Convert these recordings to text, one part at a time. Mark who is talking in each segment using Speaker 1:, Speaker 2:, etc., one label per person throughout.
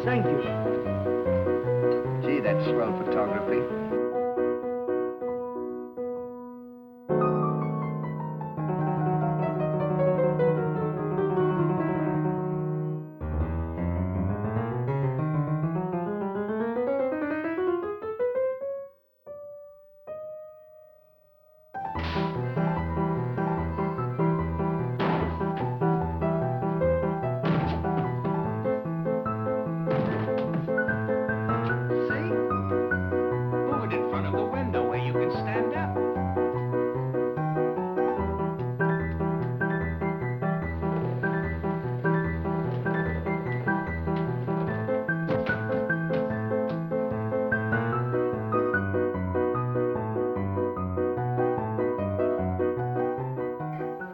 Speaker 1: Thank you.
Speaker 2: Gee, that's swell photography.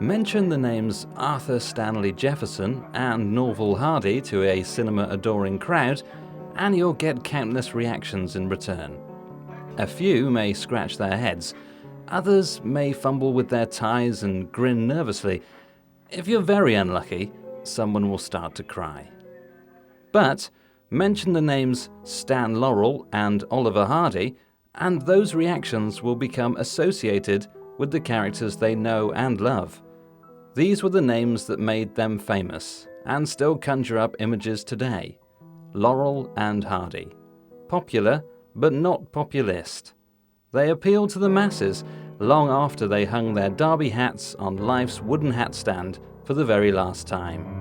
Speaker 3: Mention the names Arthur Stanley Jefferson and Laurel Hardy to a cinema-adoring crowd, and you'll get countless reactions in return. A few may scratch their heads, others may fumble with their ties and grin nervously. If you're very unlucky, someone will start to cry. But mention the names Stan Laurel and Oliver Hardy, and those reactions will become associated with the characters they know and love. These were the names that made them famous, and still conjure up images today. Laurel and Hardy. Popular, but not populist. They appealed to the masses long after they hung their derby hats on life's wooden hat stand for the very last time.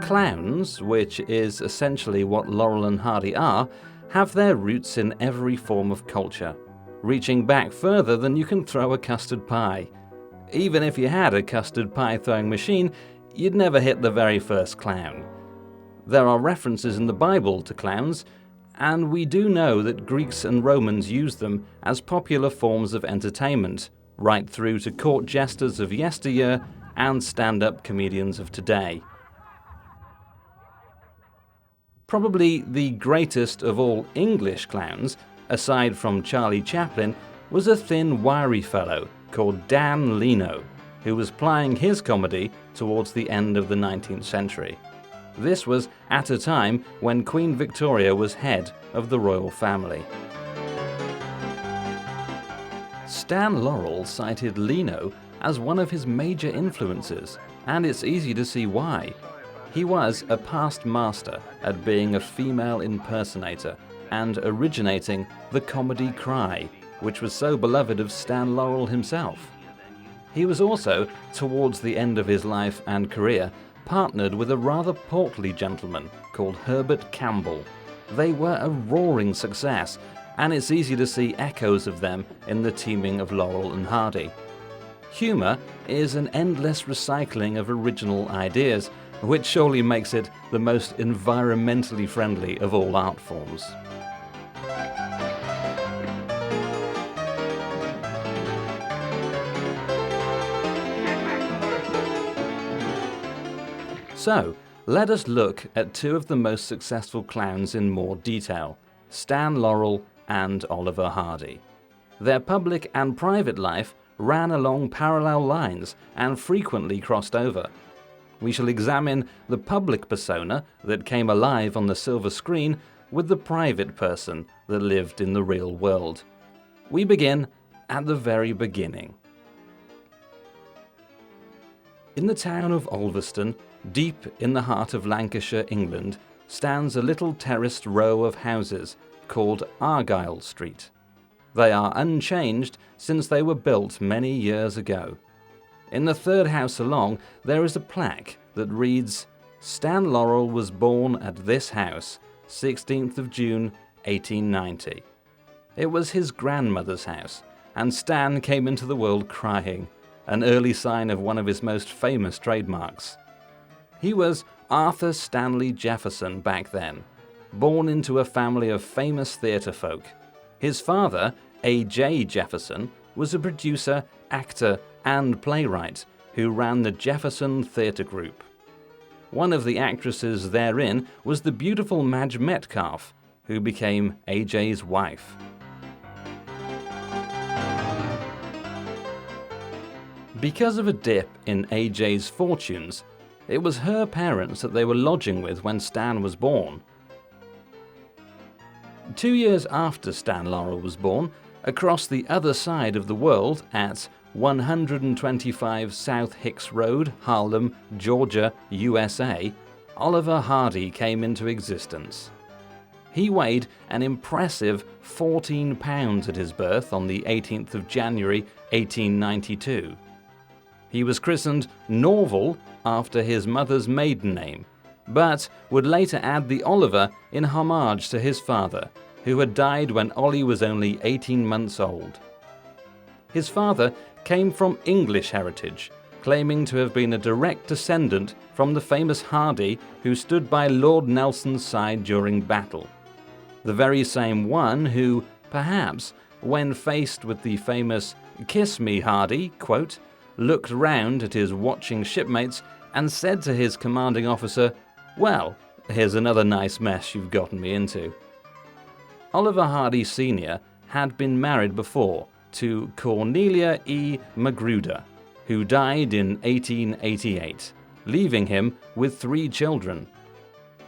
Speaker 3: Clowns, which is essentially what Laurel and Hardy are, have their roots in every form of culture, reaching back further than you can throw a custard pie. Even if you had a custard pie throwing machine, you'd never hit the very first clown. There are references in the Bible to clowns, and we do know that Greeks and Romans used them as popular forms of entertainment, right through to court jesters of yesteryear and stand-up comedians of today. Probably the greatest of all English clowns, aside from Charlie Chaplin, was a thin, wiry fellow called Dan Leno, who was plying his comedy towards the end of the 19th century. This was at a time when Queen Victoria was head of the royal family. Stan Laurel cited Leno as one of his major influences, and it's easy to see why. He was a past master at being a female impersonator and originating the comedy cry, which was so beloved of Stan Laurel himself. He was also, towards the end of his life and career, partnered with a rather portly gentleman called Herbert Campbell. They were a roaring success, and it's easy to see echoes of them in the teaming of Laurel and Hardy. Humour is an endless recycling of original ideas, which surely makes it the most environmentally friendly of all art forms. So, let us look at two of the most successful clowns in more detail, Stan Laurel and Oliver Hardy. Their public and private life ran along parallel lines and frequently crossed over. We shall examine the public persona that came alive on the silver screen with the private person that lived in the real world. We begin at the very beginning. In the town of Ulverston, deep in the heart of Lancashire, England, stands a little terraced row of houses called Argyle Street. They are unchanged since they were built many years ago. In the third house along, there is a plaque that reads, "Stan Laurel was born at this house, 16th of June, 1890. It was his grandmother's house, and Stan came into the world crying, an early sign of one of his most famous trademarks. He was Arthur Stanley Jefferson back then, born into a family of famous theatre folk. His father, A.J. Jefferson, was a producer, actor, and playwright who ran the Jefferson Theatre Group. One of the actresses therein was the beautiful Madge Metcalf, who became AJ's wife. Because of a dip in AJ's fortunes, it was her parents that they were lodging with when Stan was born. 2 years after Stan Laurel was born, across the other side of the world at 125 South Hicks Road, Harlem, Georgia, USA, Oliver Hardy came into existence. He weighed an impressive 14 pounds at his birth on the 18th of January 1892. He was christened Norval after his mother's maiden name, but would later add the Oliver in homage to his father, who had died when Ollie was only 18 months old. His father came from English heritage, claiming to have been a direct descendant from the famous Hardy who stood by Lord Nelson's side during battle. The very same one who, perhaps, when faced with the famous "Kiss me, Hardy," quote, looked round at his watching shipmates and said to his commanding officer, "Well, here's another nice mess you've gotten me into." Oliver Hardy Sr. had been married before to Cornelia E. Magruder, who died in 1888, leaving him with 3 children.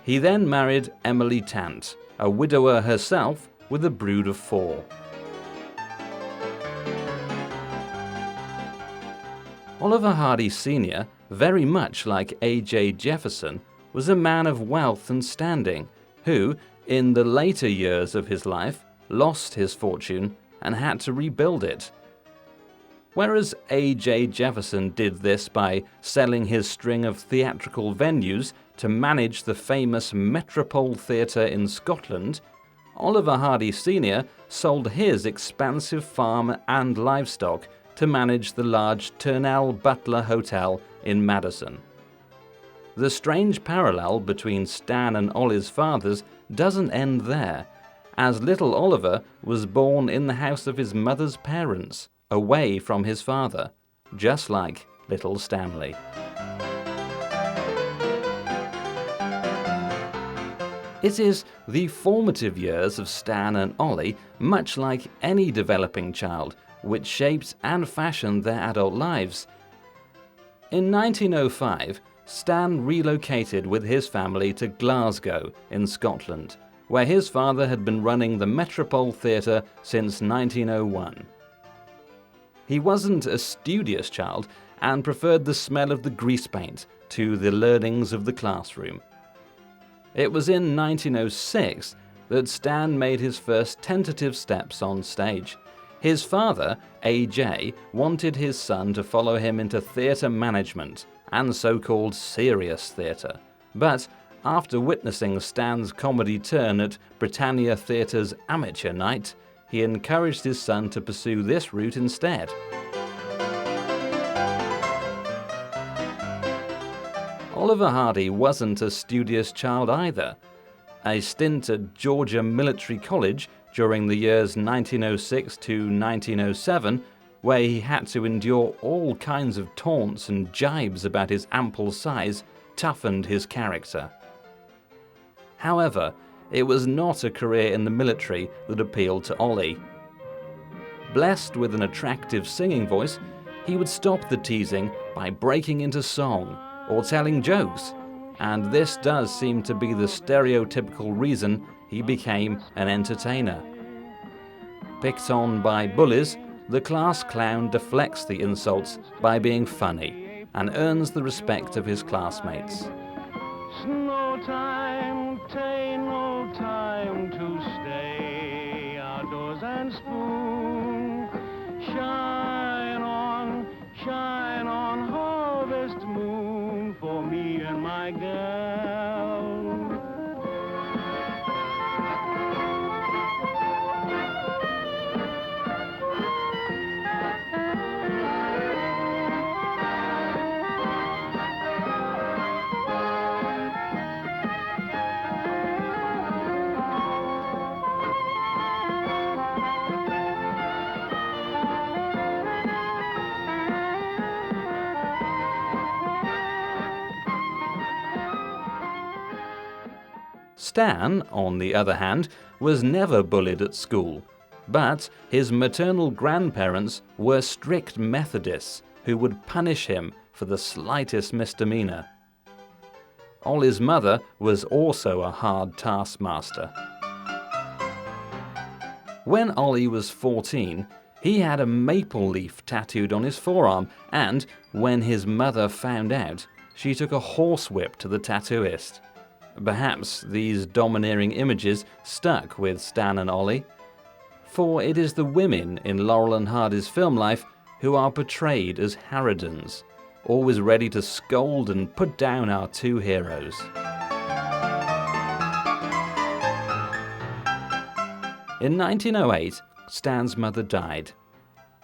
Speaker 3: He then married Emily Tant, a widower herself with a brood of 4. Oliver Hardy Sr., very much like A.J. Jefferson, was a man of wealth and standing who, in the later years of his life, lost his fortune and had to rebuild it. Whereas A.J. Jefferson did this by selling his string of theatrical venues to manage the famous Metropole Theatre in Scotland, Oliver Hardy Sr. sold his expansive farm and livestock to manage the large Turnell Butler Hotel in Madison. The strange parallel between Stan and Ollie's fathers doesn't end there, as little Oliver was born in the house of his mother's parents, away from his father, just like little Stanley. It is the formative years of Stan and Ollie, much like any developing child, which shaped and fashioned their adult lives. In 1905, Stan relocated with his family to Glasgow in Scotland, where his father had been running the Metropole Theatre since 1901. He wasn't a studious child and preferred the smell of the grease paint to the learnings of the classroom. It was in 1906 that Stan made his first tentative steps on stage. His father, A.J., wanted his son to follow him into theatre management and so-called serious theatre, but after witnessing Stan's comedy turn at Britannia Theatre's Amateur Night, he encouraged his son to pursue this route instead. Oliver Hardy wasn't a studious child either. A stint at Georgia Military College during the years 1906 to 1907, where he had to endure all kinds of taunts and jibes about his ample size, toughened his character. However, it was not a career in the military that appealed to Ollie. Blessed with an attractive singing voice, he would stop the teasing by breaking into song or telling jokes, and this does seem to be the stereotypical reason he became an entertainer. Picked on by bullies, the class clown deflects the insults by being funny and earns the respect of his classmates.
Speaker 1: No time, ta'n't no time to stay outdoors and spoon. Shine on, harvest moon for me and my gal.
Speaker 3: Stan, on the other hand, was never bullied at school, but his maternal grandparents were strict Methodists who would punish him for the slightest misdemeanor. Ollie's mother was also a hard taskmaster. When Ollie was 14, he had a maple leaf tattooed on his forearm, and when his mother found out, she took a horsewhip to the tattooist. Perhaps these domineering images stuck with Stan and Ollie, for it is the women in Laurel and Hardy's film life who are portrayed as harridans, always ready to scold and put down our two heroes. In 1908, Stan's mother died.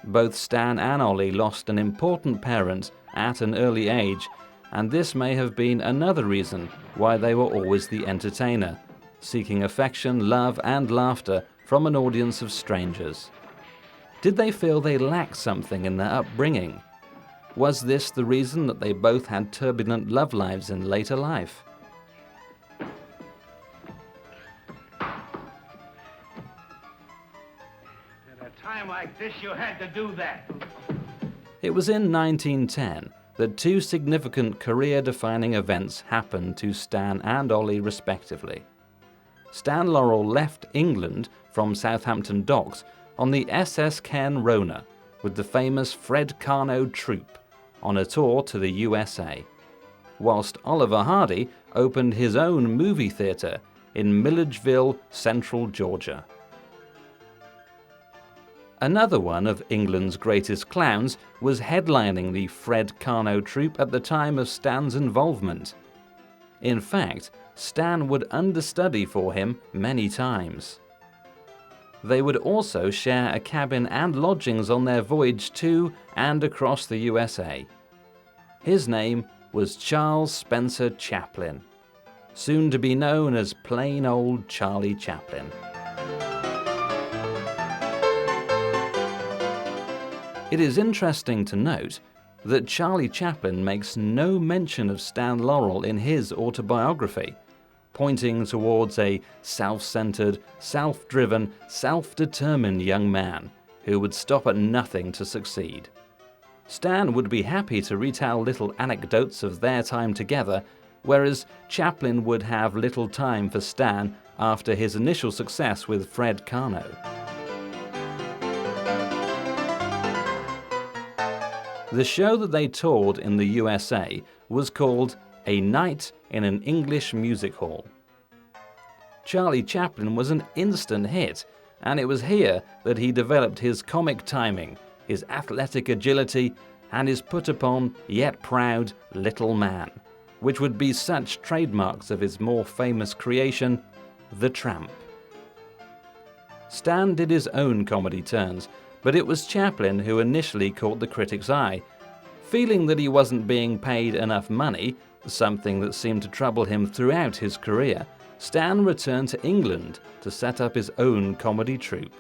Speaker 3: Both Stan and Ollie lost an important parent at an early age, and this may have been another reason why they were always the entertainer, seeking affection, love, and laughter from an audience of strangers. Did they feel they lacked something in their upbringing? Was this the reason that they both had turbulent love lives in later life?
Speaker 1: At a time like this, you had to do that.
Speaker 3: It was in 1910 that two significant career-defining events happened to Stan and Ollie respectively. Stan Laurel left England from Southampton Docks on the SS Cairn Rona with the famous Fred Carno troupe on a tour to the USA, whilst Oliver Hardy opened his own movie theatre in Milledgeville, Central Georgia. Another one of England's greatest clowns was headlining the Fred Carno troupe at the time of Stan's involvement. In fact, Stan would understudy for him many times. They would also share a cabin and lodgings on their voyage to and across the USA. His name was Charles Spencer Chaplin, soon to be known as plain old Charlie Chaplin. It is interesting to note that Charlie Chaplin makes no mention of Stan Laurel in his autobiography, pointing towards a self-centered, self-driven, self-determined young man who would stop at nothing to succeed. Stan would be happy to retell little anecdotes of their time together, whereas Chaplin would have little time for Stan after his initial success with Fred Carno. The show that they toured in the USA was called A Night in an English Music Hall. Charlie Chaplin was an instant hit, and it was here that he developed his comic timing, his athletic agility, and his put-upon yet proud little man, which would be such trademarks of his more famous creation, The Tramp. Stan did his own comedy turns, but it was Chaplin who initially caught the critics' eye. Feeling that he wasn't being paid enough money, something that seemed to trouble him throughout his career, Stan returned to England to set up his own comedy troupe.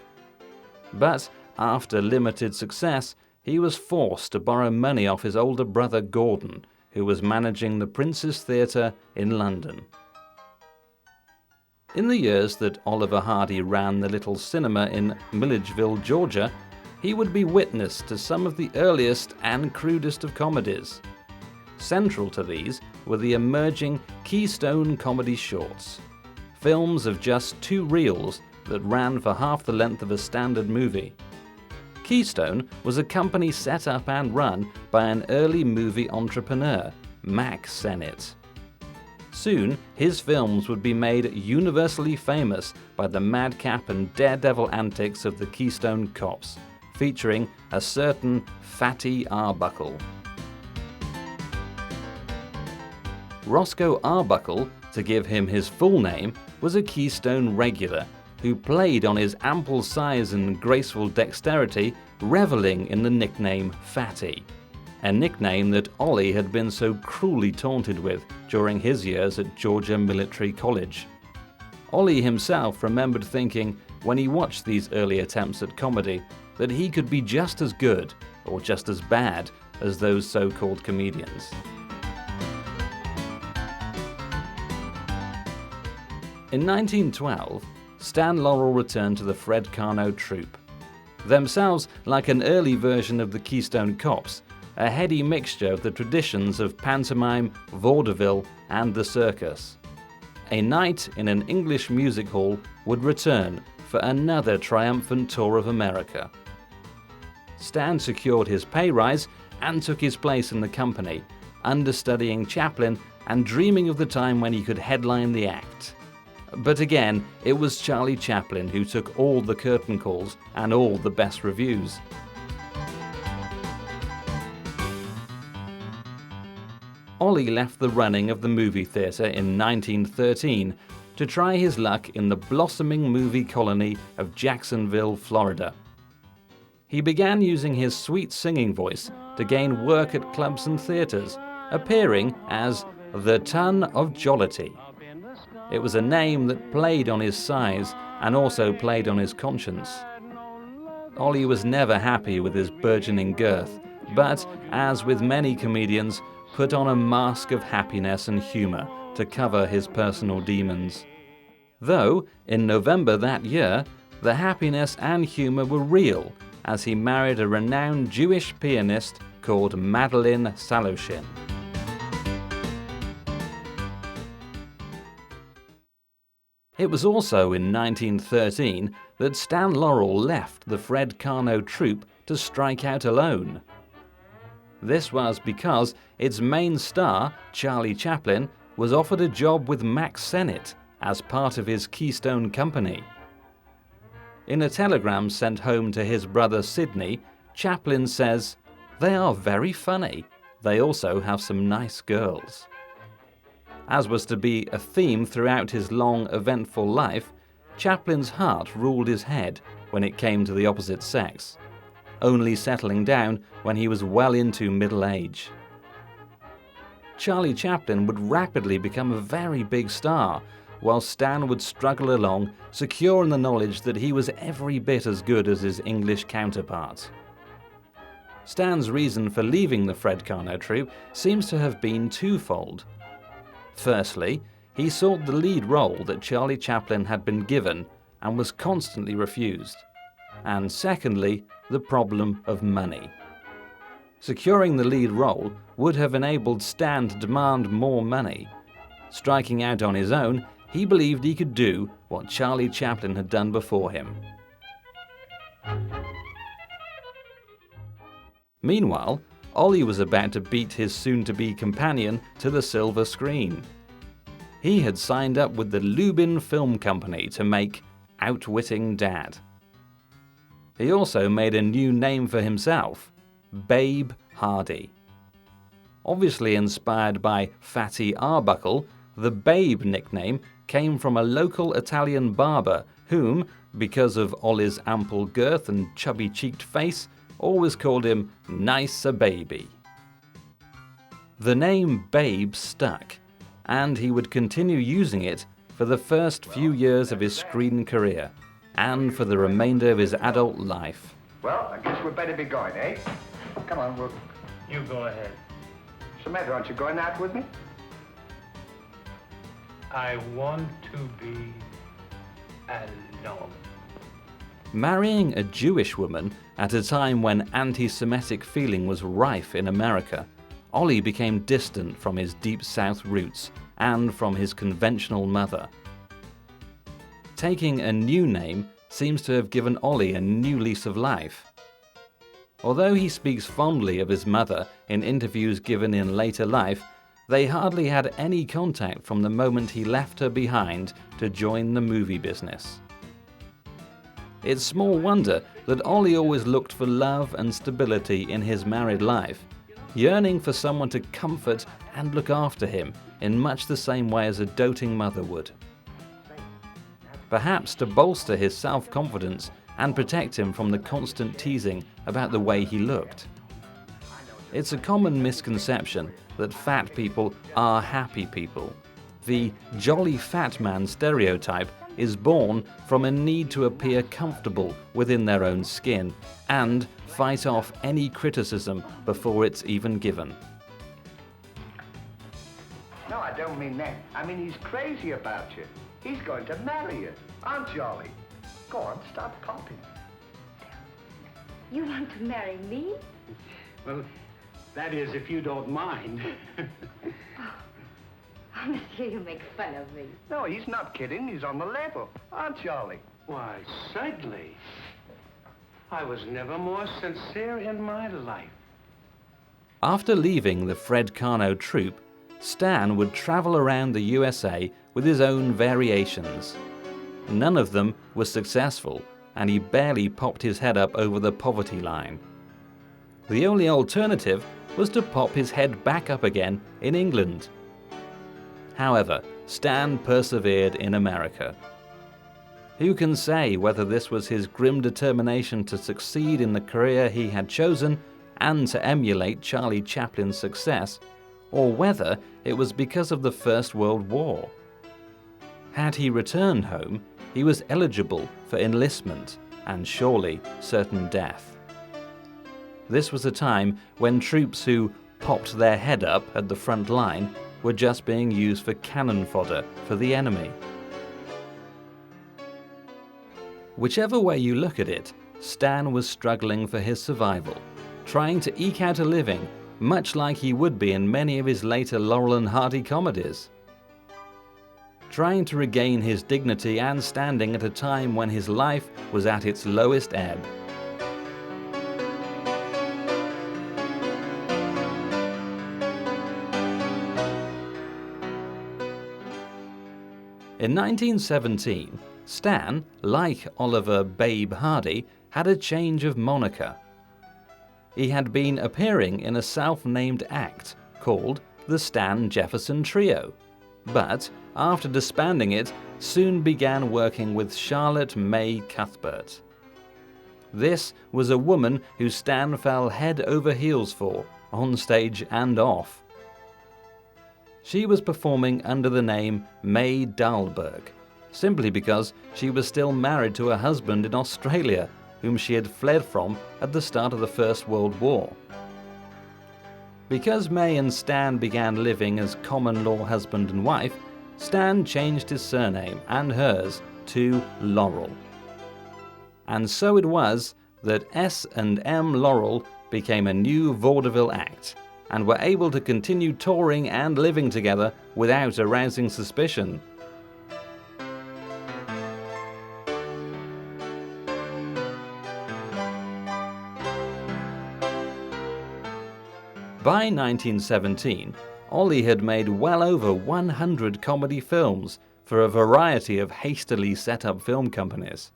Speaker 3: But after limited success, he was forced to borrow money off his older brother Gordon, who was managing the Prince's Theatre in London. In the years that Oliver Hardy ran the little cinema in Milledgeville, Georgia, he would be witness to some of the earliest and crudest of comedies. Central to these were the emerging Keystone comedy shorts, films of just 2 reels that ran for half the length of a standard movie. Keystone was a company set up and run by an early movie entrepreneur, Mack Sennett. Soon, his films would be made universally famous by the madcap and daredevil antics of the Keystone Cops, featuring a certain Fatty Arbuckle. Roscoe Arbuckle, to give him his full name, was a Keystone regular who played on his ample size and graceful dexterity, reveling in the nickname Fatty, a nickname that Ollie had been so cruelly taunted with during his years at Georgia Military College. Ollie himself remembered thinking, when he watched these early attempts at comedy, that he could be just as good, or just as bad, as those so-called comedians. In 1912, Stan Laurel returned to the Fred Karno troupe. Themselves like an early version of the Keystone Cops, a heady mixture of the traditions of pantomime, vaudeville, and the circus. A Night in an English Music Hall would return for another triumphant tour of America. Stan secured his pay rise and took his place in the company, understudying Chaplin and dreaming of the time when he could headline the act. But again, it was Charlie Chaplin who took all the curtain calls and all the best reviews. Ollie left the running of the movie theatre in 1913 to try his luck in the blossoming movie colony of Jacksonville, Florida. He began using his sweet singing voice to gain work at clubs and theatres, appearing as the Ton of Jollity. It was a name that played on his size and also played on his conscience. Ollie was never happy with his burgeoning girth, but, as with many comedians, put on a mask of happiness and humour to cover his personal demons. Though, in November that year, the happiness and humour were real, as he married a renowned Jewish pianist called Madeline Saloshin. It was also in 1913 that Stan Laurel left the Fred Karno troupe to strike out alone. This was because its main star, Charlie Chaplin, was offered a job with Max Sennett as part of his Keystone Company. In a telegram sent home to his brother Sidney, Chaplin says, "They are very funny. They also have some nice girls." As was to be a theme throughout his long, eventful life, Chaplin's heart ruled his head when it came to the opposite sex, only settling down when he was well into middle age. Charlie Chaplin would rapidly become a very big star, while Stan would struggle along, secure in the knowledge that he was every bit as good as his English counterpart. Stan's reason for leaving the Fred Karno troupe seems to have been twofold. Firstly, he sought the lead role that Charlie Chaplin had been given and was constantly refused. And secondly, the problem of money. Securing the lead role would have enabled Stan to demand more money. Striking out on his own, he believed he could do what Charlie Chaplin had done before him. Meanwhile, Ollie was about to beat his soon-to-be companion to the silver screen. He had signed up with the Lubin Film Company to make Outwitting Dad. He also made a new name for himself, Babe Hardy. Obviously inspired by Fatty Arbuckle, the Babe nickname came from a local Italian barber whom, because of Ollie's ample girth and chubby-cheeked face, always called him Nice-a Baby. The name Babe stuck, and he would continue using it for the first few years of his screen career, and for the remainder of his adult life.
Speaker 2: Well, I guess we'd better be going, eh? Come on, we'll...
Speaker 1: You go ahead.
Speaker 2: What's the matter? Aren't you going out with me?
Speaker 1: I want to be alone.
Speaker 3: Marrying a Jewish woman at a time when anti-Semitic feeling was rife in America, Ollie became distant from his Deep South roots and from his conventional mother. Taking a new name seems to have given Ollie a new lease of life. Although he speaks fondly of his mother in interviews given in later life, they hardly had any contact from the moment he left her behind to join the movie business. It's small wonder that Ollie always looked for love and stability in his married life, yearning for someone to comfort and look after him in much the same way as a doting mother would. Perhaps to bolster his self-confidence and protect him from the constant teasing about the way he looked. It's a common misconception that fat people are happy people. The jolly fat man stereotype is born from a need to appear comfortable within their own skin and fight off any criticism before it's even given.
Speaker 2: No, I don't mean that. I mean he's crazy about you. He's going to marry you, aren't you, Ollie? Go on, stop popping.
Speaker 4: You want to marry me?
Speaker 1: Well, that is, if you don't mind.
Speaker 4: Oh, monsieur, you make fun of me.
Speaker 2: No, he's not kidding. He's on the level, aren't you, Ollie?
Speaker 1: Why, certainly. I was never more sincere in my life.
Speaker 3: After leaving the Fred Karno troupe, Stan would travel around the USA with his own variations. None of them was successful, and he barely popped his head up over the poverty line. The only alternative was to pop his head back up again in England. However, Stan persevered in America. Who can say whether this was his grim determination to succeed in the career he had chosen and to emulate Charlie Chaplin's success, or whether it was because of the First World War. Had he returned home, he was eligible for enlistment and surely certain death. This was a time when troops who popped their head up at the front line were just being used for cannon fodder for the enemy. Whichever way you look at it, Stan was struggling for his survival, trying to eke out a living, much like he would be in many of his later Laurel and Hardy comedies. Trying to regain his dignity and standing at a time when his life was at its lowest ebb. In 1917, Stan, like Oliver Babe Hardy, had a change of moniker. He had been appearing in a self-named act called the Stan Jefferson Trio, but after disbanding it, soon began working with Charlotte May Cuthbert. This was a woman who Stan fell head over heels for, on stage and off. She was performing under the name May Dahlberg, simply because she was still married to her husband in Australia, whom she had fled from at the start of the First World War. Because May and Stan began living as common-law husband and wife, Stan changed his surname and hers to Laurel. And so it was that S&M Laurel became a new vaudeville act, and were able to continue touring and living together without arousing suspicion. By 1917, Ollie had made well over 100 comedy films for a variety of hastily set up film companies.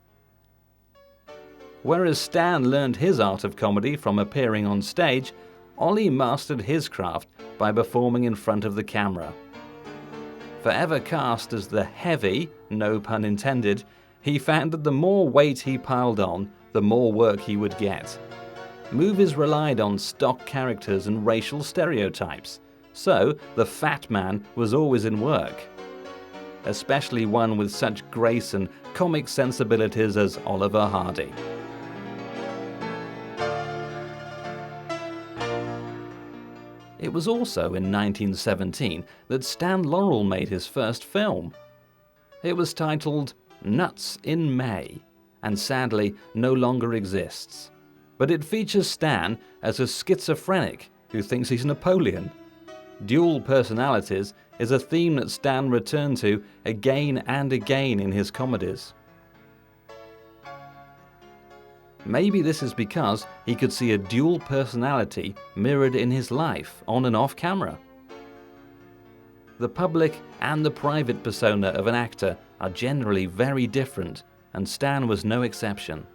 Speaker 3: Whereas Stan learned his art of comedy from appearing on stage, Ollie mastered his craft by performing in front of the camera. Forever cast as the heavy, no pun intended, he found that the more weight he piled on, the more work he would get. Movies relied on stock characters and racial stereotypes, so the fat man was always in work. Especially one with such grace and comic sensibilities as Oliver Hardy. It was also in 1917 that Stan Laurel made his first film. It was titled Nuts in May, and sadly no longer exists. But it features Stan as a schizophrenic who thinks he's Napoleon. Dual personalities is a theme that Stan returned to again and again in his comedies. Maybe this is because he could see a dual personality mirrored in his life, on and off camera. The public and the private persona of an actor are generally very different, and Stan was no exception.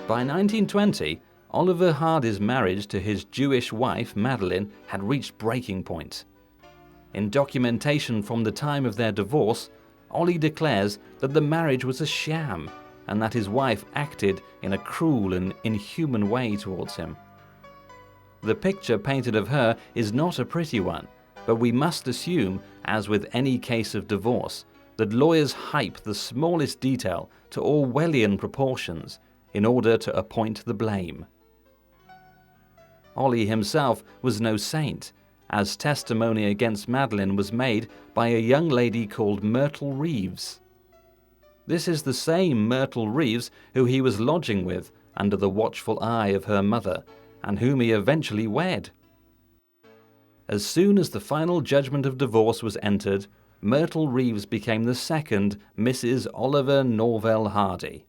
Speaker 3: By 1920, Oliver Hardy's marriage to his Jewish wife, Madeline, had reached breaking point. In documentation from the time of their divorce, Ollie declares that the marriage was a sham and that his wife acted in a cruel and inhuman way towards him. The picture painted of her is not a pretty one, but we must assume, as with any case of divorce, that lawyers hype the smallest detail to Orwellian proportions in order to appoint the blame. Ollie himself was no saint, as testimony against Madeline was made by a young lady called Myrtle Reeves. This is the same Myrtle Reeves who he was lodging with under the watchful eye of her mother, and whom he eventually wed. As soon as the final judgment of divorce was entered, Myrtle Reeves became the second Mrs. Oliver Norvell Hardy.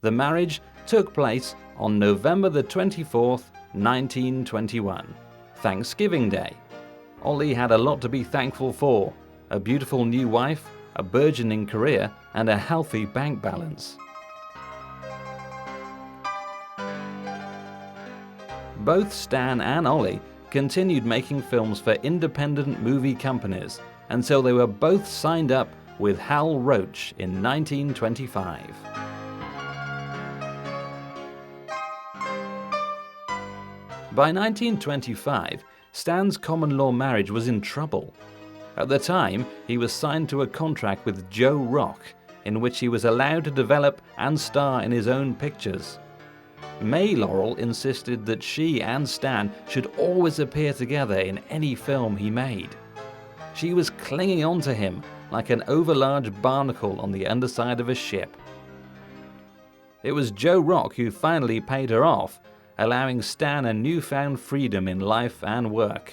Speaker 3: The marriage took place on November the 24th, 1921, Thanksgiving Day. Ollie had a lot to be thankful for: a beautiful new wife, a burgeoning career, and a healthy bank balance. Both Stan and Ollie continued making films for independent movie companies until they were both signed up with Hal Roach in 1925. By 1925, Stan's common-law marriage was in trouble. At the time, he was signed to a contract with Joe Rock, in which he was allowed to develop and star in his own pictures. May Laurel insisted that she and Stan should always appear together in any film he made. She was clinging on to him like an overlarge barnacle on the underside of a ship. It was Joe Rock who finally paid her off, allowing Stan a newfound freedom in life and work.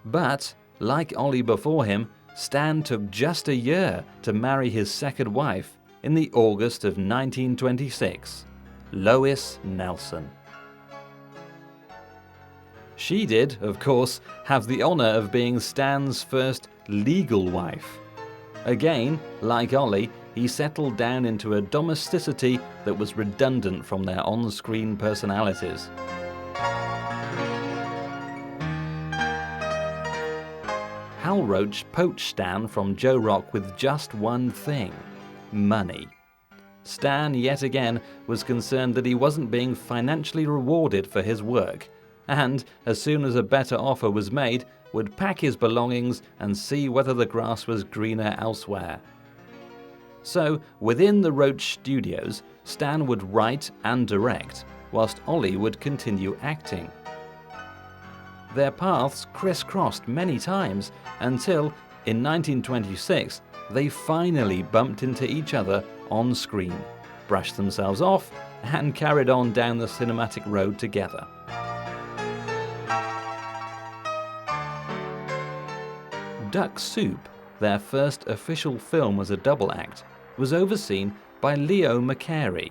Speaker 3: But, like Ollie before him, Stan took just a year to marry his second wife in the August of 1926, Lois Nelson. She did, of course, have the honor of being Stan's first legal wife. Again, like Ollie, he settled down into a domesticity that was redundant from their on-screen personalities. Hal Roach poached Stan from Joe Rock with just one thing: money. Stan, yet again, was concerned that he wasn't being financially rewarded for his work, and, as soon as a better offer was made, would pack his belongings and see whether the grass was greener elsewhere. So, within the Roach Studios, Stan would write and direct, whilst Ollie would continue acting. Their paths crisscrossed many times until, in 1926, they finally bumped into each other on screen, brushed themselves off, and carried on down the cinematic road together. Duck Soup, their first official film as a double act, was overseen by Leo McCarey.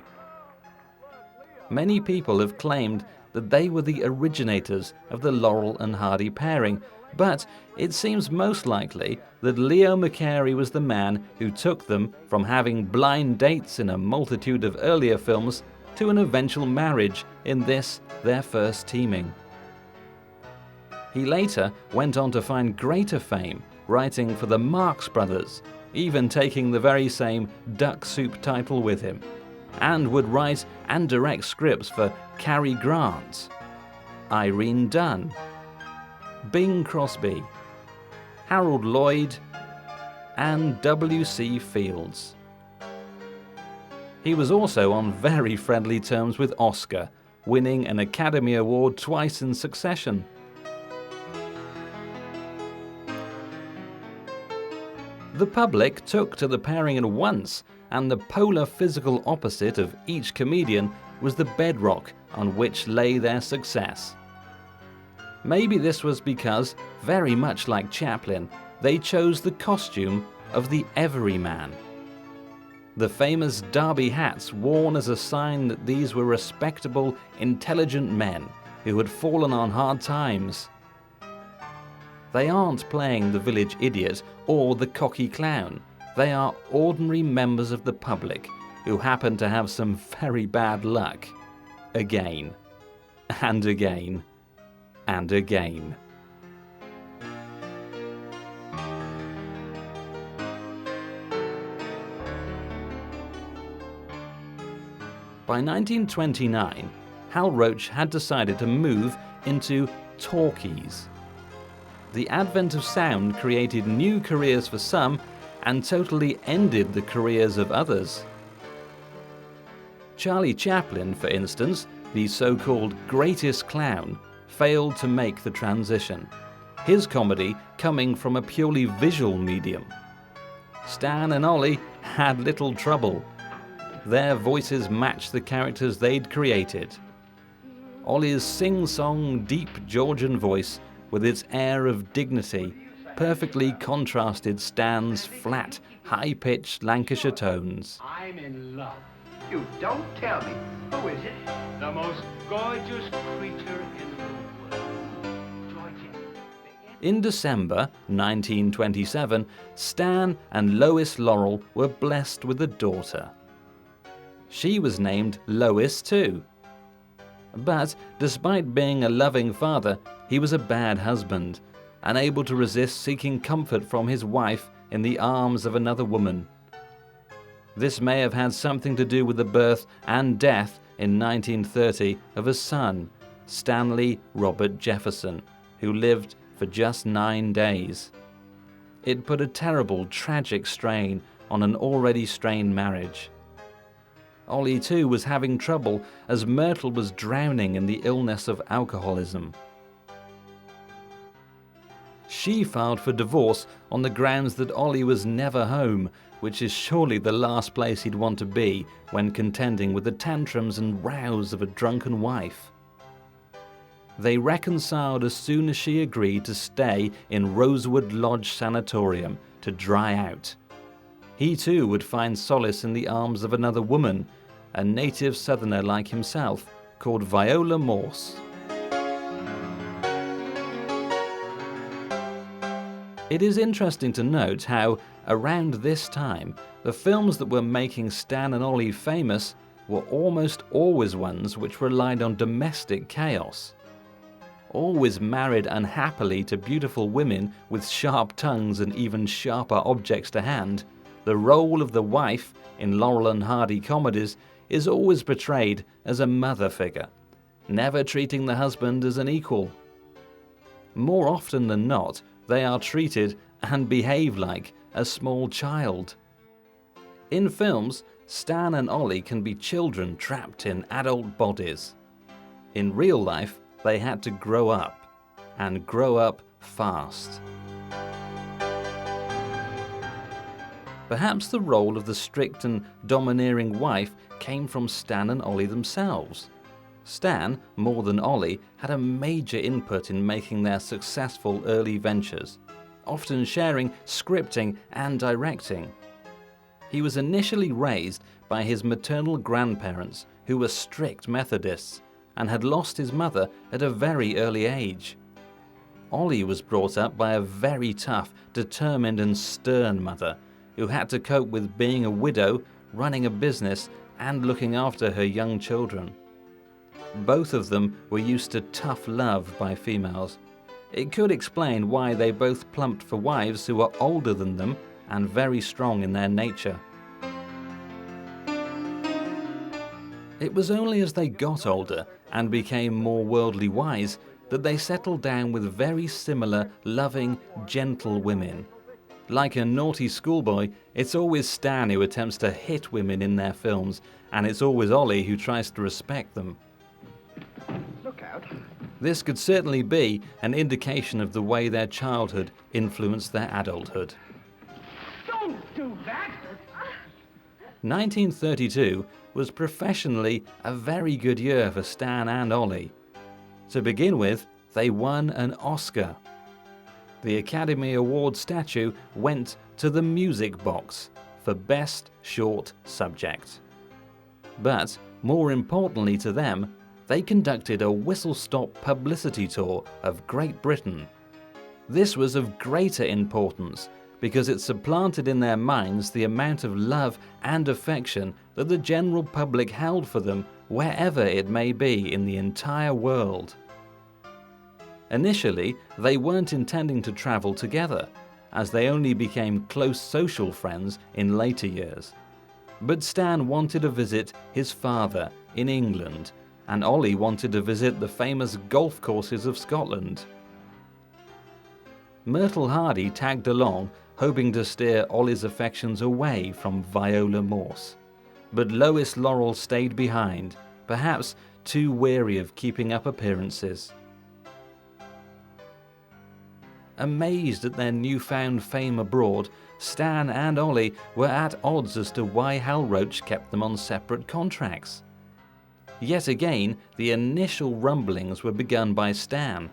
Speaker 3: Many people have claimed that they were the originators of the Laurel and Hardy pairing, but it seems most likely that Leo McCarey was the man who took them from having blind dates in a multitude of earlier films to an eventual marriage in this, their first teaming. He later went on to find greater fame writing for the Marx Brothers, even taking the very same Duck Soup title with him, and would write and direct scripts for Cary Grant, Irene Dunne, Bing Crosby, Harold Lloyd, and W.C. Fields. He was also on very friendly terms with Oscar, winning an Academy Award twice in succession. The public took to the pairing at once, and the polar physical opposite of each comedian was the bedrock on which lay their success. Maybe this was because, very much like Chaplin, they chose the costume of the everyman. The famous derby hats worn as a sign that these were respectable, intelligent men who had fallen on hard times. They aren't playing the village idiot or the cocky clown. They are ordinary members of the public who happen to have some very bad luck. Again, and again, and again. By 1929, Hal Roach had decided to move into talkies. The advent of sound created new careers for some and totally ended the careers of others. Charlie Chaplin, for instance, the so-called greatest clown, failed to make the transition, his comedy coming from a purely visual medium. Stan and Ollie had little trouble. Their voices matched the characters they'd created. Ollie's sing-song, deep Georgian voice, with its air of dignity, perfectly contrasted Stan's flat, high-pitched Lancashire tones.
Speaker 1: I'm in love.
Speaker 2: You don't tell me. Who is it?
Speaker 1: The most gorgeous creature in the world. Georgia.
Speaker 3: In December 1927, Stan and Lois Laurel were blessed with a daughter. She was named Lois too. But despite being a loving father, he was a bad husband, unable to resist seeking comfort from his wife in the arms of another woman. This may have had something to do with the birth and death in 1930 of a son, Stanley Robert Jefferson, who lived for just 9 days. It put a terrible, tragic strain on an already strained marriage. Ollie too was having trouble as Myrtle was drowning in the illness of alcoholism. She filed for divorce on the grounds that Ollie was never home, which is surely the last place he'd want to be when contending with the tantrums and rows of a drunken wife. They reconciled as soon as she agreed to stay in Rosewood Lodge Sanatorium to dry out. He too would find solace in the arms of another woman, a native southerner like himself, called Viola Morse. It is interesting to note how, around this time, the films that were making Stan and Ollie famous were almost always ones which relied on domestic chaos. Always married unhappily to beautiful women with sharp tongues and even sharper objects to hand, the role of the wife in Laurel and Hardy comedies is always portrayed as a mother figure, never treating the husband as an equal. More often than not, they are treated and behave like a small child. In films, Stan and Ollie can be children trapped in adult bodies. In real life, they had to grow up, and grow up fast. Perhaps the role of the strict and domineering wife came from Stan and Ollie themselves. Stan, more than Ollie, had a major input in making their successful early ventures, often sharing scripting and directing. He was initially raised by his maternal grandparents, who were strict Methodists, and had lost his mother at a very early age. Ollie was brought up by a very tough, determined and stern mother, who had to cope with being a widow, running a business, and looking after her young children. Both of them were used to tough love by females. It could explain why they both plumped for wives who were older than them and very strong in their nature. It was only as they got older and became more worldly wise that they settled down with very similar, loving, gentle women. Like a naughty schoolboy, it's always Stan who attempts to hit women in their films, and it's always Ollie who tries to respect them.
Speaker 2: Look out.
Speaker 3: This could certainly be an indication of the way their childhood influenced their adulthood.
Speaker 1: Don't do that!
Speaker 3: 1932 was professionally a very good year for Stan and Ollie. To begin with, they won an Oscar. The Academy Award statue went to The Music Box for Best Short Subject. But, more importantly to them, they conducted a whistle-stop publicity tour of Great Britain. This was of greater importance because it supplanted in their minds the amount of love and affection that the general public held for them wherever it may be in the entire world. Initially, they weren't intending to travel together, as they only became close social friends in later years. But Stan wanted to visit his father in England, and Ollie wanted to visit the famous golf courses of Scotland. Myrtle Hardy tagged along, hoping to steer Ollie's affections away from Viola Morse. but Lois Laurel stayed behind, perhaps too weary of keeping up appearances. Amazed at their newfound fame abroad, Stan and Ollie were at odds as to why Hal Roach kept them on separate contracts. Yet again, the initial rumblings were begun by Stan.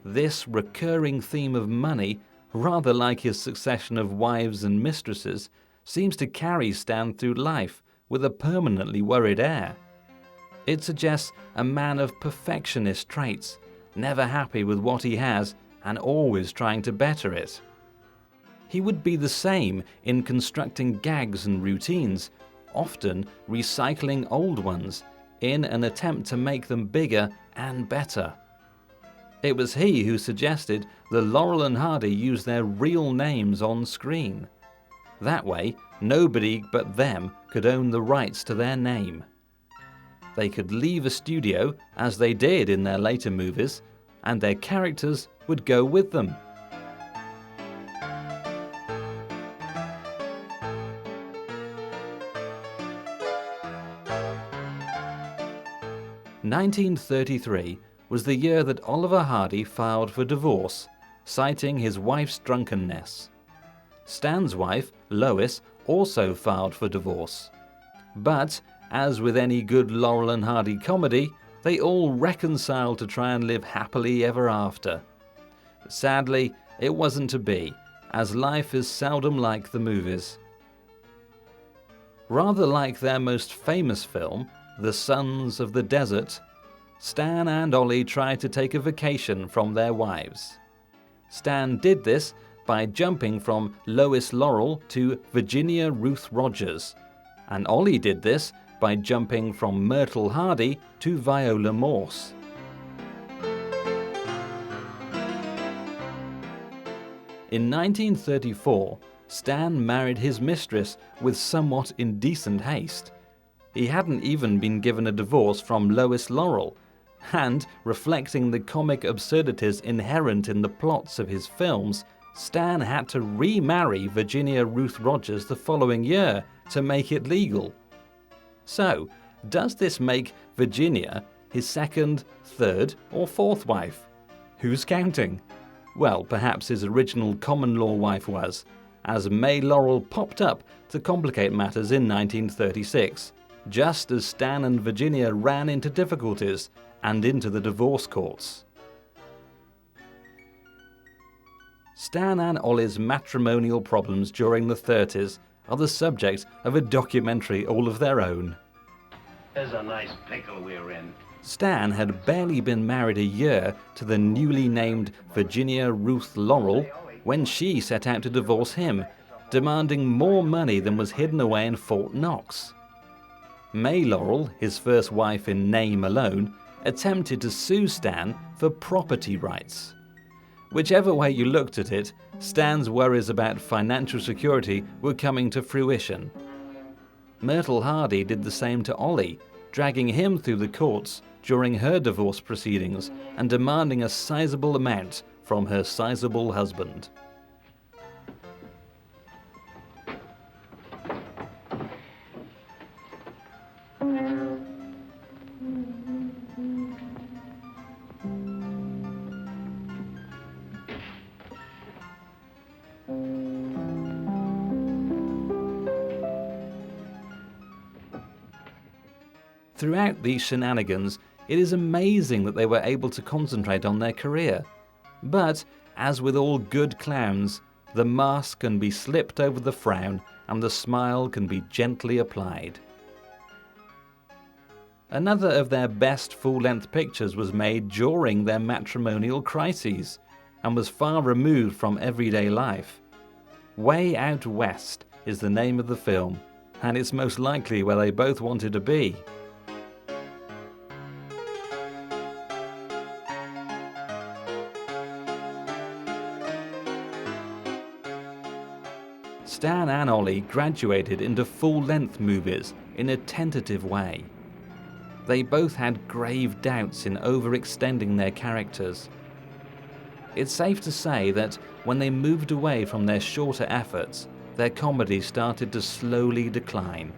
Speaker 3: This recurring theme of money, rather like his succession of wives and mistresses, seems to carry Stan through life with a permanently worried air. It suggests a man of perfectionist traits, never happy with what he has and always trying to better it. He would be the same in constructing gags and routines, often recycling old ones in an attempt to make them bigger and better. It was he who suggested the Laurel and Hardy use their real names on screen. That way, nobody but them could own the rights to their name. They could leave a studio, as they did in their later movies, and their characters would go with them. (1933) was the year that Oliver Hardy filed for divorce, citing his wife's drunkenness. Stan's wife, Lois, also filed for divorce. But, as with any good Laurel and Hardy comedy, they all reconciled to try and live happily ever after. Sadly, it wasn't to be, as life is seldom like the movies. Rather like their most famous film, The Sons of the Desert, Stan and Ollie tried to take a vacation from their wives. Stan did this by jumping from Lois Laurel to Virginia Ruth Rogers, and Ollie did this by jumping from Myrtle Hardy to Viola Morse. In 1934, Stan married his mistress with somewhat indecent haste. He hadn't even been given a divorce from Lois Laurel, and, reflecting the comic absurdities inherent in the plots of his films, Stan had to remarry Virginia Ruth Rogers the following year to make it legal. So, does this make Virginia his second, third, or fourth wife? Who's counting? Well, perhaps his original common-law wife was, as May Laurel popped up to complicate matters in 1936, just as Stan and Virginia ran into difficulties and into the divorce courts. Stan and Ollie's matrimonial problems during the 30s are the subject of a documentary all of their own.
Speaker 1: There's a nice pickle we're in.
Speaker 3: Stan had barely been married a year to the newly named Virginia Ruth Laurel when she set out to divorce him, demanding more money than was hidden away in Fort Knox. May Laurel, his first wife in name alone, attempted to sue Stan for property rights. Whichever way you looked at it, Stan's worries about financial security were coming to fruition. Myrtle Hardy did the same to Ollie, dragging him through the courts during her divorce proceedings and demanding a sizable amount from her sizable husband. Throughout these shenanigans, it is amazing that they were able to concentrate on their career. But, as with all good clowns, the mask can be slipped over the frown and the smile can be gently applied. Another of their best full-length pictures was made during their matrimonial crises and was far removed from everyday life. Way Out West is the name of the film, and it's most likely where they both wanted to be. Stan and Ollie graduated into full-length movies in a tentative way. They both had grave doubts in overextending their characters. It's safe to say that when they moved away from their shorter efforts, their comedy started to slowly decline.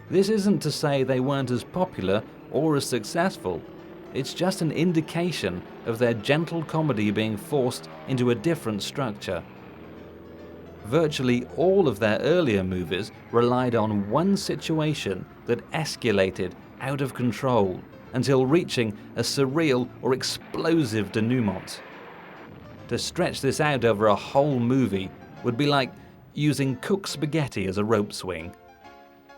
Speaker 3: This isn't to say they weren't as popular or as successful. It's just an indication of their gentle comedy being forced into a different structure. Virtually all of their earlier movies relied on one situation that escalated out of control until reaching a surreal or explosive denouement. To stretch this out over a whole movie would be like using cooked spaghetti as a rope swing.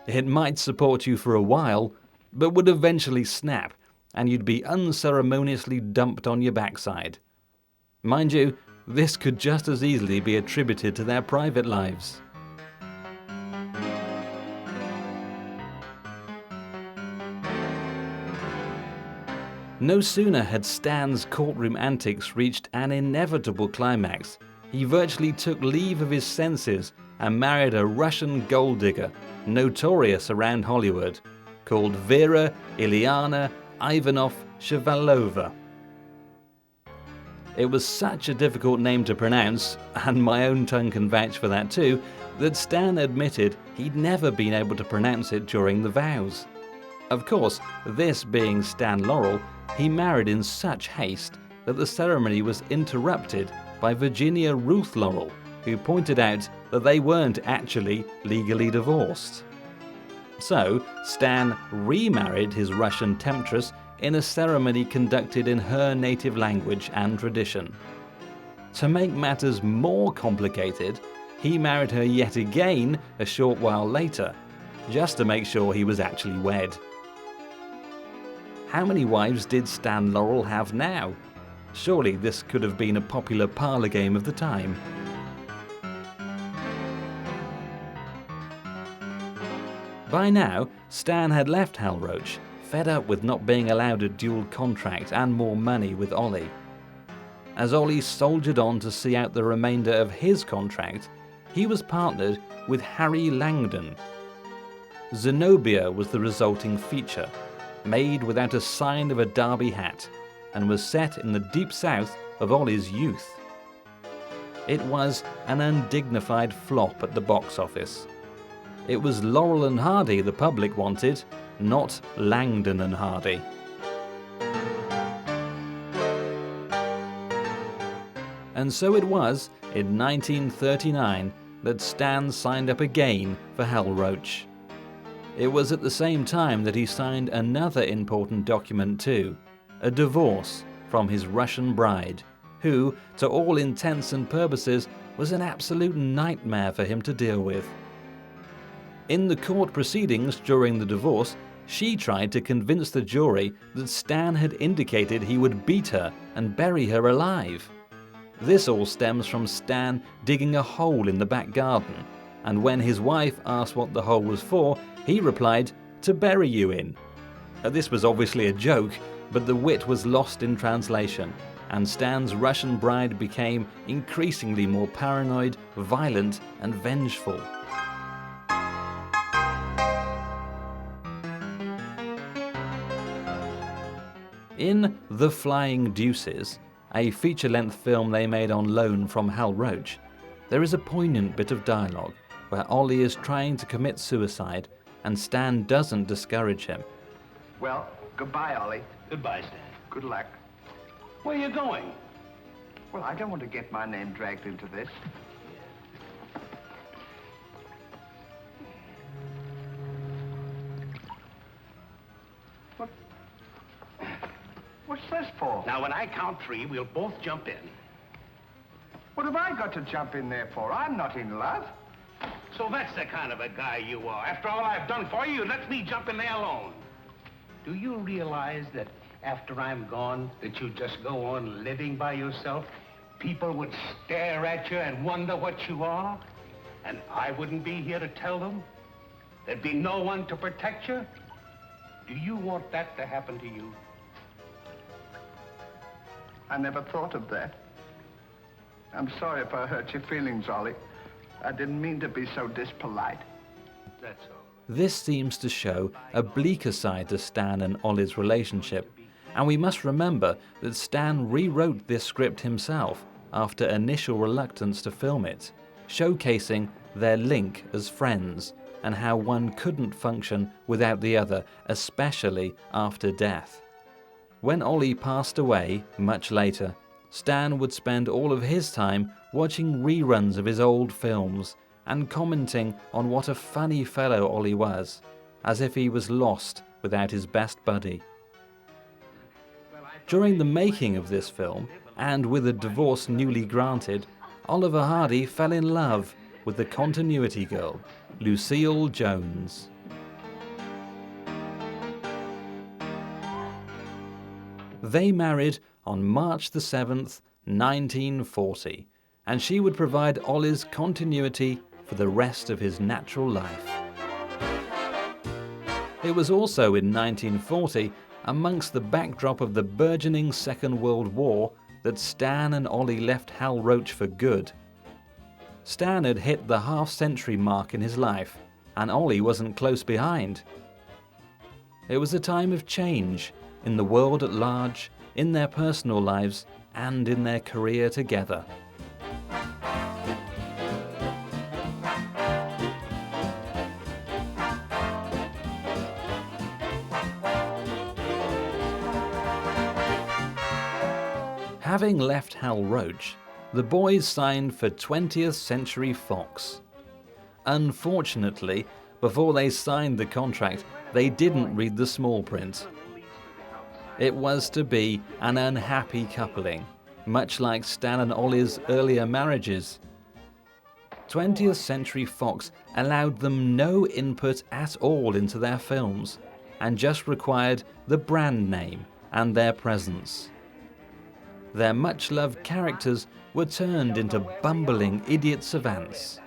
Speaker 3: It might support you for a while, but would eventually snap, and you'd be unceremoniously dumped on your backside. Mind you, this could just as easily be attributed to their private lives. No sooner had Stan's courtroom antics reached an inevitable climax, he virtually took leave of his senses and married a Russian gold digger, notorious around Hollywood, called Vera Ilyana Ivanov-Shevalova. It was such a difficult name to pronounce, and my own tongue can vouch for that too, that Stan admitted he'd never been able to pronounce it during the vows. Of course, this being Stan Laurel, he married in such haste that the ceremony was interrupted by Virginia Ruth Laurel, who pointed out that they weren't actually legally divorced. So, Stan remarried his Russian temptress in a ceremony conducted in her native language and tradition. To make matters more complicated, he married her yet again a short while later, just to make sure he was actually wed. How many wives did Stan Laurel have now? Surely this could have been a popular parlor game of the time. By now, Stan had left Hal Roach, fed up with not being allowed a dual contract and more money with Ollie. As Ollie soldiered on to see out the remainder of his contract, he was partnered with Harry Langdon. Zenobia was the resulting feature, made without a sign of a derby hat, and was set in the deep south of Ollie's youth. It was an undignified flop at the box office. It was Laurel and Hardy the public wanted, not Langdon and Hardy. And so it was, in 1939, that Stan signed up again for Hal Roach. It was at the same time that he signed another important document too, a divorce from his Russian bride, who, to all intents and purposes, was an absolute nightmare for him to deal with. In the court proceedings during the divorce, she tried to convince the jury that Stan had indicated he would beat her and bury her alive. This all stems from Stan digging a hole in the back garden, and when his wife asked what the hole was for, he replied, "To bury you in." This was obviously a joke, but the wit was lost in translation, and Stan's Russian bride became increasingly more paranoid, violent, and vengeful. In The Flying Deuces, a feature-length film they made on loan from Hal Roach, there is a poignant bit of dialogue where Ollie is trying to commit suicide and Stan doesn't discourage him.
Speaker 2: Well, goodbye, Ollie.
Speaker 1: Goodbye, Stan.
Speaker 2: Good luck.
Speaker 1: Where are you going?
Speaker 2: Well, I don't want to get my name dragged into this. What's this for?
Speaker 1: Now, when I count three, we'll both jump in.
Speaker 2: What have I got to jump in there for? I'm not in love.
Speaker 1: So that's the kind of a guy you are. After all I've done for you, let me jump in there alone. Do you realize that after I'm gone, that you just go on living by yourself? People would stare at you and wonder what you are, and I wouldn't be here to tell them. There'd be no one to protect you. Do you want that to happen to you?
Speaker 2: I never thought of that. I'm sorry if I hurt your feelings, Ollie. I didn't mean to be so dispolite.
Speaker 1: That's all.
Speaker 3: This seems to show a bleaker side to Stan and Ollie's relationship, and we must remember that Stan rewrote this script himself after initial reluctance to film it, showcasing their link as friends and how one couldn't function without the other, especially after death. When Ollie passed away much later, Stan would spend all of his time watching reruns of his old films and commenting on what a funny fellow Ollie was, as if he was lost without his best buddy. During the making of this film, and with a divorce newly granted, Oliver Hardy fell in love with the continuity girl, Lucille Jones. They married on March the 7th, 1940, and she would provide Ollie's continuity for the rest of his natural life. It was also in 1940, amongst the backdrop of the burgeoning Second World War, that Stan and Ollie left Hal Roach for good. Stan had hit the half-century mark in his life, and Ollie wasn't close behind. It was a time of change in the world at large, in their personal lives, and in their career together. Having left Hal Roach, the boys signed for 20th Century Fox. Unfortunately, before they signed the contract, they didn't read the small print. It was to be an unhappy coupling, much like Stan and Ollie's earlier marriages. 20th Century Fox allowed them no input at all into their films, and just required the brand name and their presence. Their much-loved characters were turned into bumbling idiot savants.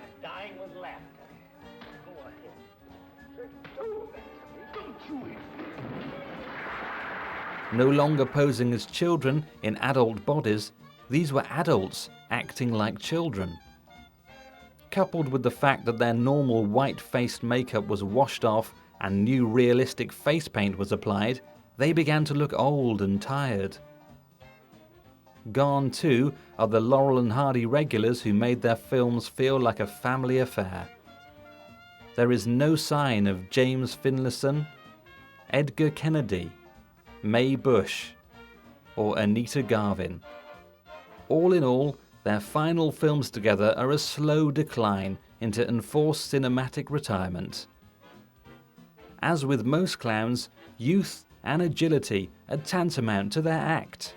Speaker 3: No longer posing as children in adult bodies, these were adults acting like children. Coupled with the fact that their normal white-faced makeup was washed off and new realistic face paint was applied, they began to look old and tired. Gone too are the Laurel and Hardy regulars who made their films feel like a family affair. There is no sign of James Finlayson, Edgar Kennedy, Mae Bush, or Anita Garvin. All in all, their final films together are a slow decline into enforced cinematic retirement. As with most clowns, youth and agility are tantamount to their act.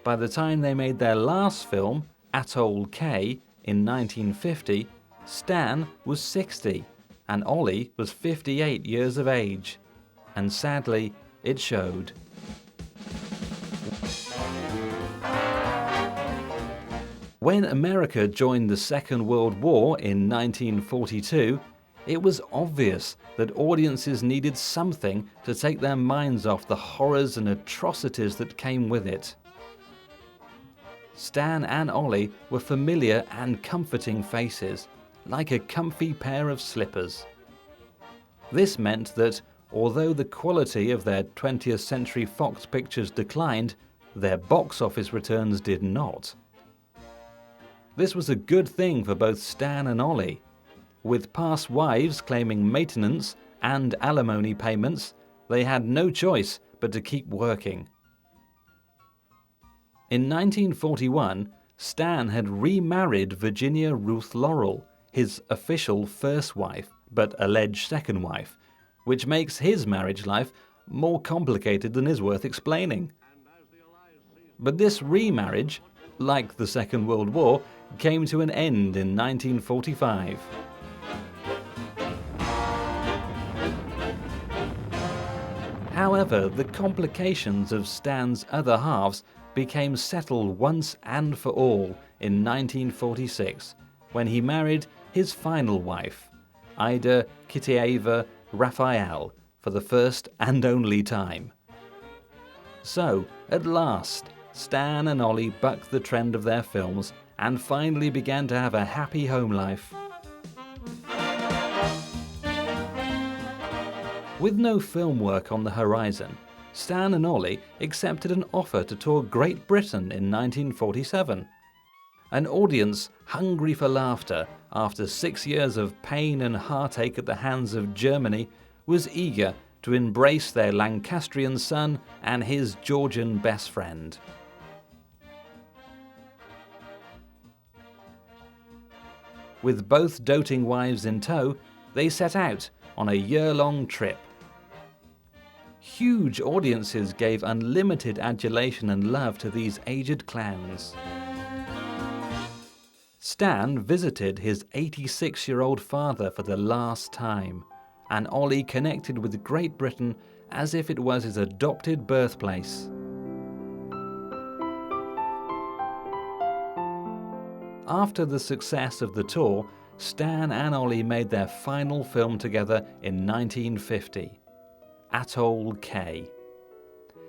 Speaker 3: By the time they made their last film, Atoll K, in 1950, Stan was 60 and Ollie was 58 years of age. And sadly, it showed. When America joined the Second World War in 1942, it was obvious that audiences needed something to take their minds off the horrors and atrocities that came with it. Stan and Ollie were familiar and comforting faces, like a comfy pair of slippers. This meant that, although the quality of their 20th Century Fox pictures declined, their box office returns did not. This was a good thing for both Stan and Ollie. With past wives claiming maintenance and alimony payments, they had no choice but to keep working. In 1941, Stan had remarried Virginia Ruth Laurel, his official first wife, but alleged second wife, which makes his marriage life more complicated than is worth explaining. But this remarriage, like the Second World War, came to an end in 1945. However, the complications of Stan's other halves became settled once and for all in 1946, when he married his final wife, Ida Kitaeva Raphael, for the first and only time. So, at last, Stan and Ollie bucked the trend of their films and finally began to have a happy home life. With no film work on the horizon, Stan and Ollie accepted an offer to tour Great Britain in 1947. An audience hungry for laughter after 6 years of pain and heartache at the hands of Germany was eager to embrace their Lancastrian son and his Georgian best friend. With both doting wives in tow, they set out on a year-long trip. Huge audiences gave unlimited adulation and love to these aged clowns. Stan visited his 86-year-old father for the last time, and Ollie connected with Great Britain as if it was his adopted birthplace. After the success of the tour, Stan and Ollie made their final film together in 1950, Atoll K.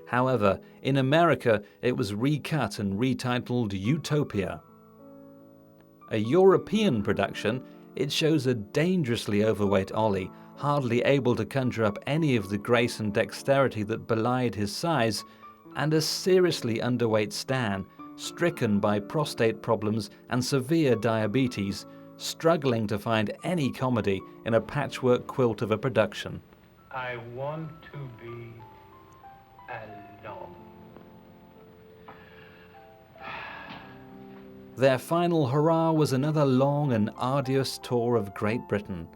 Speaker 3: However, in America it was recut and retitled Utopia. A European production, it shows a dangerously overweight Ollie, hardly able to conjure up any of the grace and dexterity that belied his size, and a seriously underweight Stan, stricken by prostate problems and severe diabetes, struggling to find any comedy in a patchwork quilt of a production.
Speaker 1: I want to be alone.
Speaker 3: Their final hurrah was another long and arduous tour of Great Britain.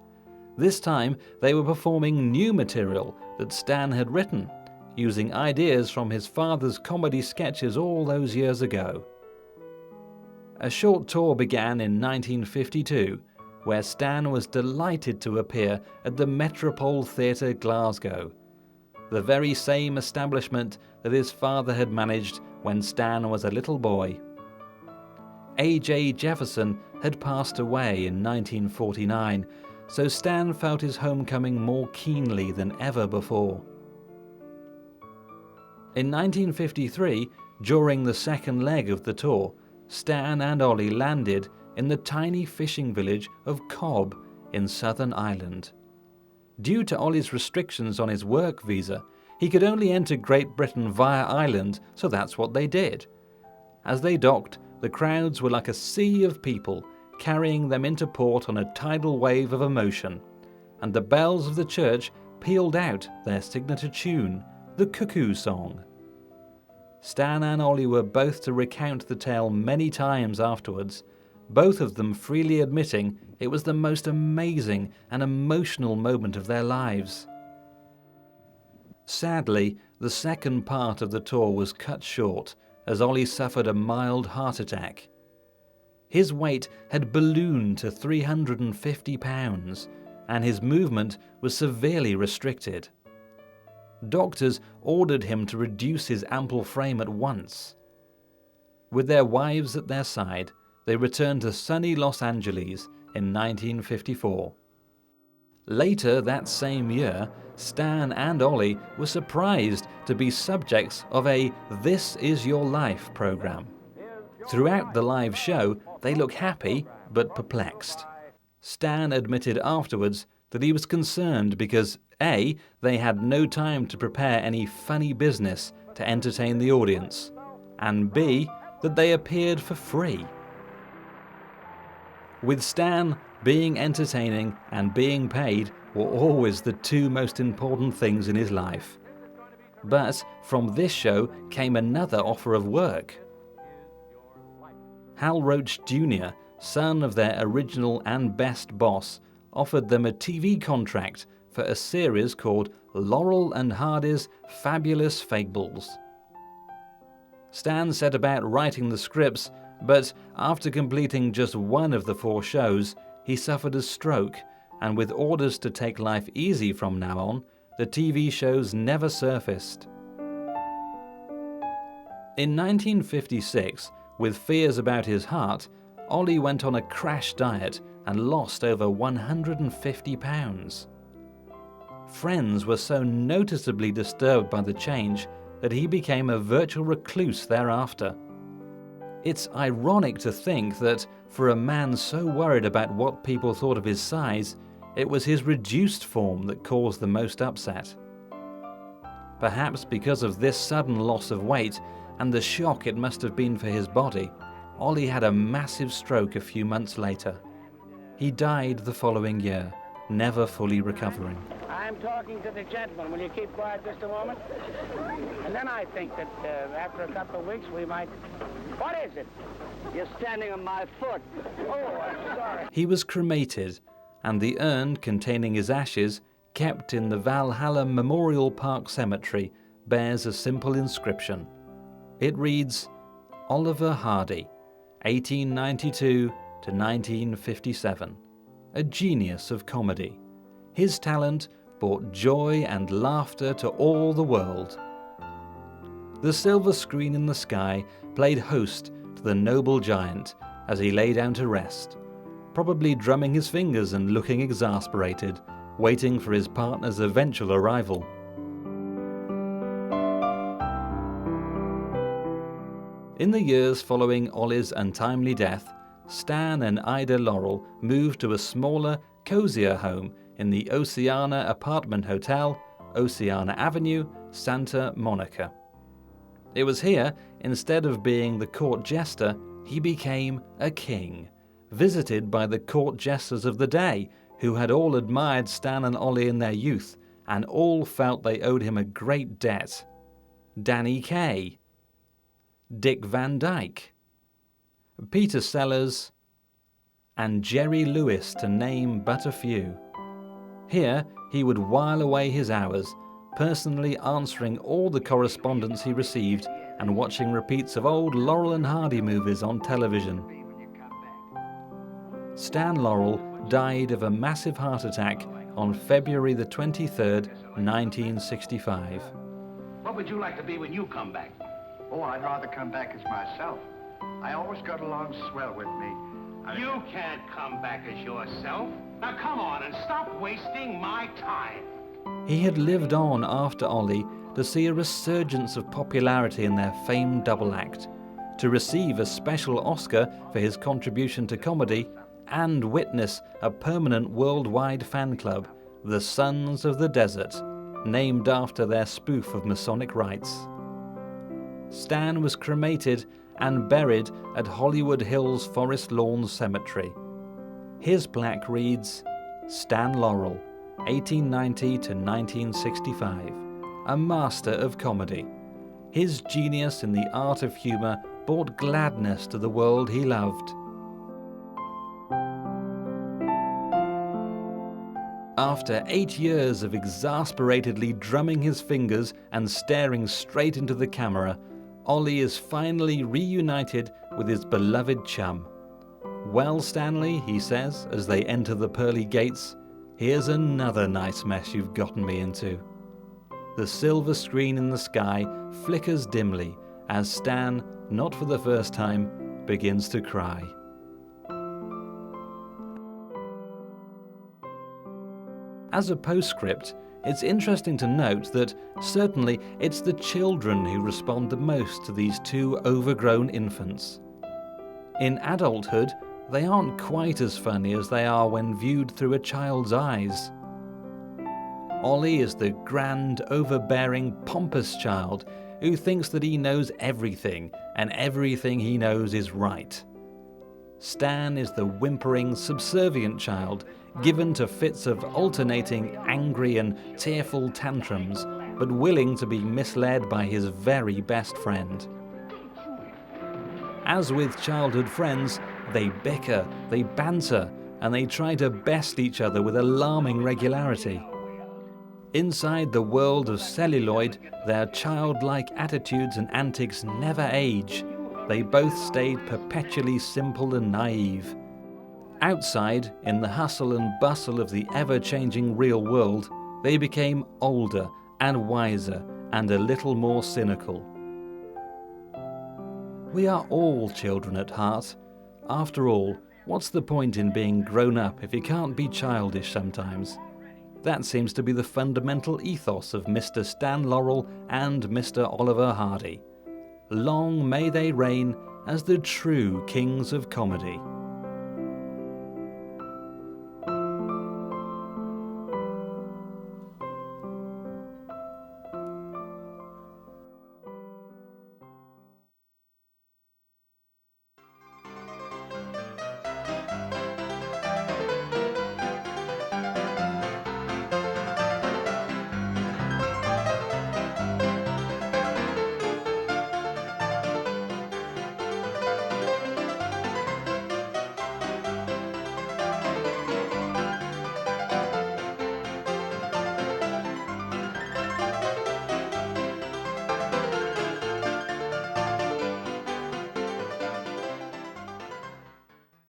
Speaker 3: This time they were performing new material that Stan had written, using ideas from his father's comedy sketches all those years ago. A short tour began in 1952, where Stan was delighted to appear at the Metropole Theatre, Glasgow, the very same establishment that his father had managed when Stan was a little boy. A.J. Jefferson had passed away in 1949, so Stan felt his homecoming more keenly than ever before. In 1953, during the second leg of the tour, Stan and Ollie landed in the tiny fishing village of Cobb in Southern Ireland. Due to Ollie's restrictions on his work visa, he could only enter Great Britain via Ireland, so that's what they did. As they docked, the crowds were like a sea of people, carrying them into port on a tidal wave of emotion, and the bells of the church pealed out their signature tune, the Cuckoo Song. Stan and Ollie were both to recount the tale many times afterwards, both of them freely admitting it was the most amazing and emotional moment of their lives. Sadly, the second part of the tour was cut short as Ollie suffered a mild heart attack. His weight had ballooned to 350 pounds, and his movement was severely restricted. Doctors ordered him to reduce his ample frame at once. With their wives at their side, they returned to sunny Los Angeles in 1954. Later that same year, Stan and Ollie were surprised to be subjects of a This Is Your Life program. Throughout the live show, they look happy but perplexed. Stan admitted afterwards that he was concerned because A, they had no time to prepare any funny business to entertain the audience, and B, that they appeared for free. With Stan, being entertaining and being paid were always the two most important things in his life. But from this show came another offer of work. Hal Roach Jr., son of their original and best boss, offered them a TV contract for a series called Laurel and Hardy's Fabulous Fables. Stan set about writing the scripts, but after completing just one of the 4 shows, he suffered a stroke, and with orders to take life easy from now on, the TV shows never surfaced. In 1956, with fears about his heart, Ollie went on a crash diet and lost over 150 pounds. Friends were so noticeably disturbed by the change that he became a virtual recluse thereafter. It's ironic to think that, for a man so worried about what people thought of his size, it was his reduced form that caused the most upset. Perhaps because of this sudden loss of weight and the shock it must have been for his body, Ollie had a massive stroke a few months later. He died the following year, never fully recovering.
Speaker 5: I'm talking to the gentleman. Will you keep quiet just a moment? And then I think that after a couple of weeks we might... What is it? You're standing on my foot. Oh, I'm sorry.
Speaker 3: He was cremated, and the urn containing his ashes, kept in the Valhalla Memorial Park Cemetery, bears a simple inscription. It reads, Oliver Hardy, 1892 to 1957, a genius of comedy. His talent brought joy and laughter to all the world. The silver screen in the sky played host to the noble giant as he lay down to rest, probably drumming his fingers and looking exasperated, waiting for his partner's eventual arrival. In the years following Ollie's untimely death, Stan and Ida Laurel moved to a smaller, cozier home in the Oceana Apartment Hotel, Oceana Avenue, Santa Monica. It was here, instead of being the court jester, he became a king, visited by the court jesters of the day, who had all admired Stan and Ollie in their youth, and all felt they owed him a great debt. Danny Kaye, Dick Van Dyke, Peter Sellers, and Jerry Lewis, to name but a few. Here he would while away his hours, personally answering all the correspondence he received and watching repeats of old Laurel and Hardy movies on television. Stan Laurel died of a massive heart attack on February the 23rd, 1965.
Speaker 1: What would you like to be when you come back?
Speaker 2: Oh, I'd rather come back as myself. I always got along swell with me.
Speaker 1: You can't come back as yourself. Now come on and stop wasting my time.
Speaker 3: He had lived on after Ollie to see a resurgence of popularity in their famed double act, to receive a special Oscar for his contribution to comedy, and witness a permanent worldwide fan club, the Sons of the Desert, named after their spoof of Masonic rites. Stan was cremated and buried at Hollywood Hills Forest Lawns Cemetery. His plaque reads, Stan Laurel, 1890 to 1965, a master of comedy. His genius in the art of humor brought gladness to the world he loved. After 8 years of exasperatedly drumming his fingers and staring straight into the camera, Ollie is finally reunited with his beloved chum. Well, Stanley, he says as they enter the pearly gates, here's another nice mess you've gotten me into. The silver screen in the sky flickers dimly as Stan, not for the first time, begins to cry. As a postscript, it's interesting to note that certainly it's the children who respond the most to these two overgrown infants. In adulthood, they aren't quite as funny as they are when viewed through a child's eyes. Ollie is the grand, overbearing, pompous child who thinks that he knows everything and everything he knows is right. Stan is the whimpering, subservient child given to fits of alternating angry and tearful tantrums, but willing to be misled by his very best friend. As with childhood friends, they bicker, they banter, and they try to best each other with alarming regularity. Inside the world of celluloid, their childlike attitudes and antics never age. They both stayed perpetually simple and naive. Outside, in the hustle and bustle of the ever-changing real world, they became older and wiser and a little more cynical. We are all children at heart. After all, what's the point in being grown up if you can't be childish sometimes? That seems to be the fundamental ethos of Mr. Stan Laurel and Mr. Oliver Hardy. Long may they reign as the true kings of comedy.